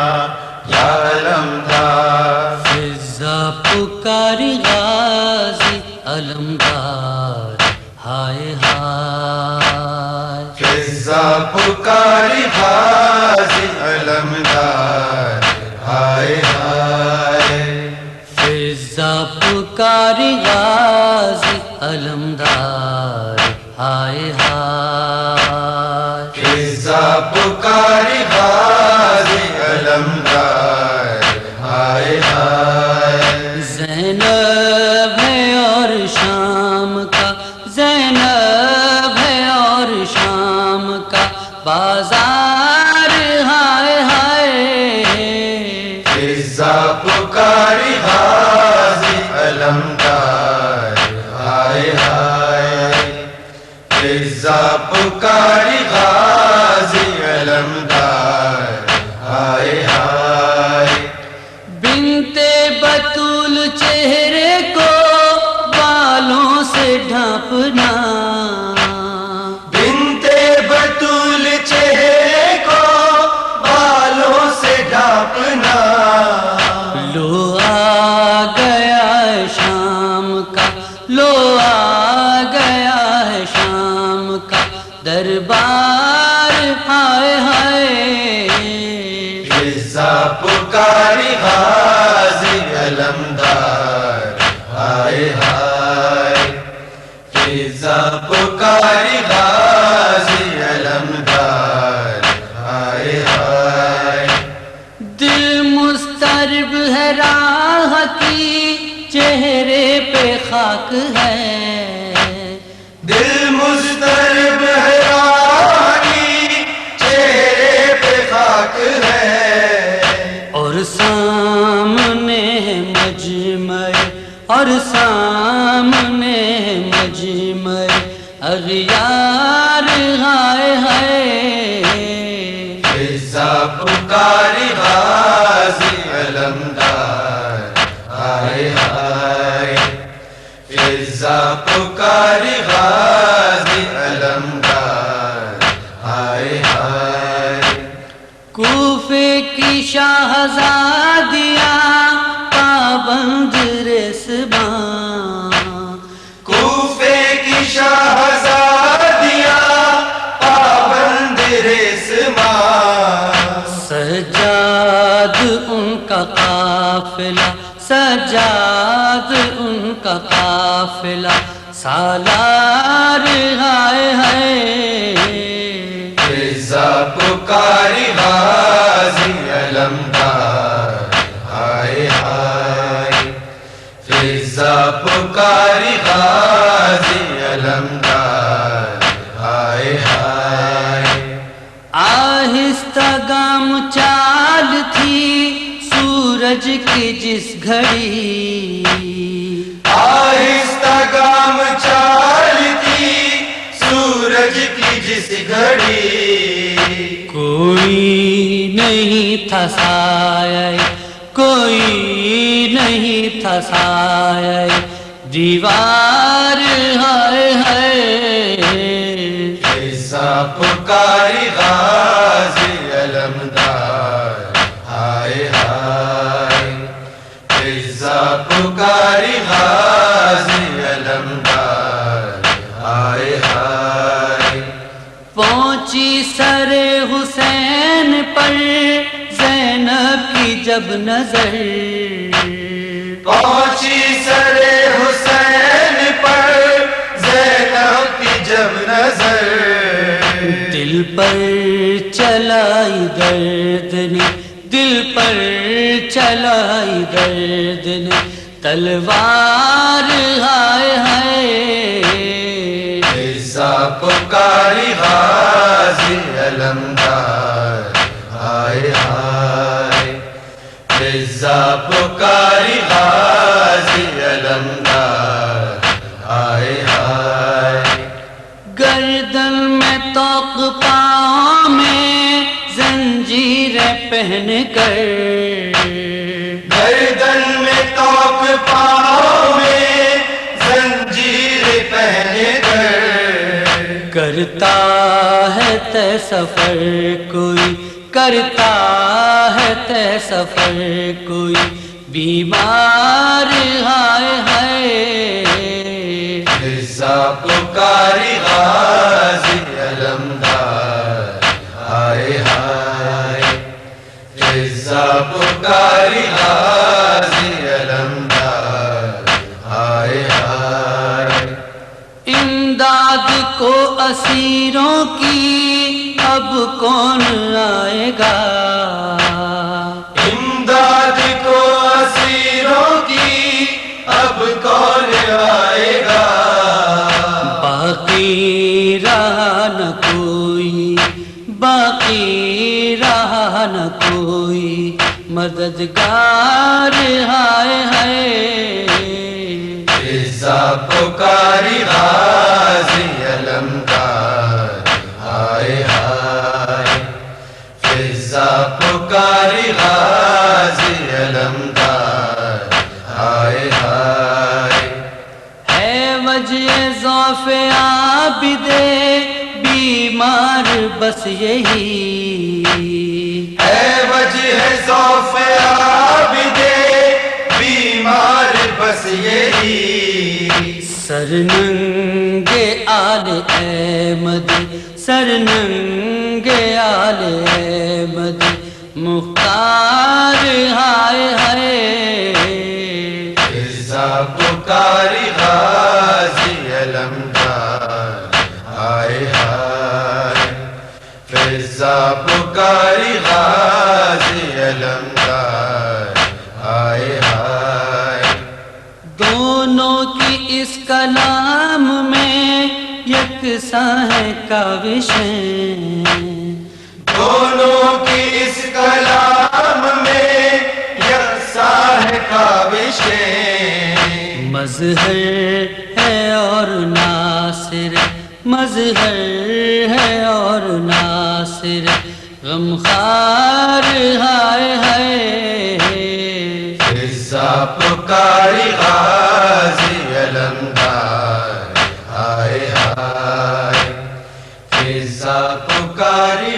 یا علمدار۔ فضا پکاری غازی علمدار، ہائے ہائے، فضا پکاری غازی علمدار، ہائے ہائے، فضا پکاری غازی علمدار، ہائے ہائے، فضا پکاری غازی علمدار، ہائے ہائے۔ زینب ہے اور شام کا، زینب ہے اور شام کا بازار، ہائے ہائے، فضا پکاری غازی علمدار، ہائے ہائے، فضا پکاری غازی علمدار، ہائے ہائے۔ بنتے بطول چہرے کو بالوں سے ڈھانپنا، بنتے بطول چہرے کو ہے راہ کی چہرے پہ خاک ہے، دل مضطرب ہے راہ کی چہرے پہ خاک ہے، اور سامنے مجمع، اور سامنے مجمع اغیار ہائے ہائے، فضا پکاری غازی علمدار ہائے ہائے، فضا پکاری غازی علمدار ہائے ہائے، کوفے کی شاہزادیاں پابند رسباں، کوفے کی شاہزادیاں پابند رسماں، سجاد ان کا قافلہ، سجاد ان کا قافلہ سالار ہائے ہائے، فضا پکاری غازی علمدار ہائے ہائے، فضا پکاری غازی علمدار ہائے ہائے، آہستہ گام چال تھی سورج کی جس گھڑی، آہستہ گام چال تھی سورج کی جس گھڑی، کوئی نہیں تھا سایہ، کوئی نہیں تھا سایہ دیوار ہائے ہائے، فضا پکاری غازی علمدار ہائے ہائے، فضا پکاری غازی علمدار ہائے ہائے، پہنچی سر حسین پر زینب کی جب نظر، پہنچی سر حسین پر زینب کی جب نظر، دل پر چلائی درد نے، دل پر چلائی درد نے تلوار ہائے ہائے، فضا پکاری غازی علمدار ہائے ہائے، فضا پکاری غازی علمدار ہائے ہائے، گردن میں توق پاؤں میں زنجیریں پہن کر، گردن میں توق پاؤں میں زنجیر پہن کر، کرتا ہے طے سفر کوئی، کرتا ہے طے سفر کوئی بیمار ہائے ہائے، فضا پکاری غازی علمدار ہائے ہائے، فضا پکاری غازی علمدار ہائے ہائے، امداد کو اسیروں کی اب کون آئے گا، امداد کو اسیروں کی اب کون آئے گا، باقی رہا نہ کوئی، باقی رہا نہ کوئی مددگار ہائے ہائے، فضا پکاری غازی علمدار ہائے ہائے، فضا پکاری غازی علمدار ہائے ہائے، ہے وجہ ضعف عابد بیمار بس یہی، ہے وجہ ضعف عابد بیمار بس یہی، سر ننگے آل احمد، سر ننگے آل احمد مختار ہائے ہائے، فضا پکاری غازی علمدار ہائے ہائے، فضا پکاری غازی علمدار اس کلام میں یکساں ہے کاوشیں، دونوں کی اس کلام میں یکساں ہے کاوشیں، مظہر ہے اور ناصر، مظہر ہے اور ناصر، غمخوار ہائے ہائے، فضا پکاری غازی علمدار ہائے ہائے، فضا پکاری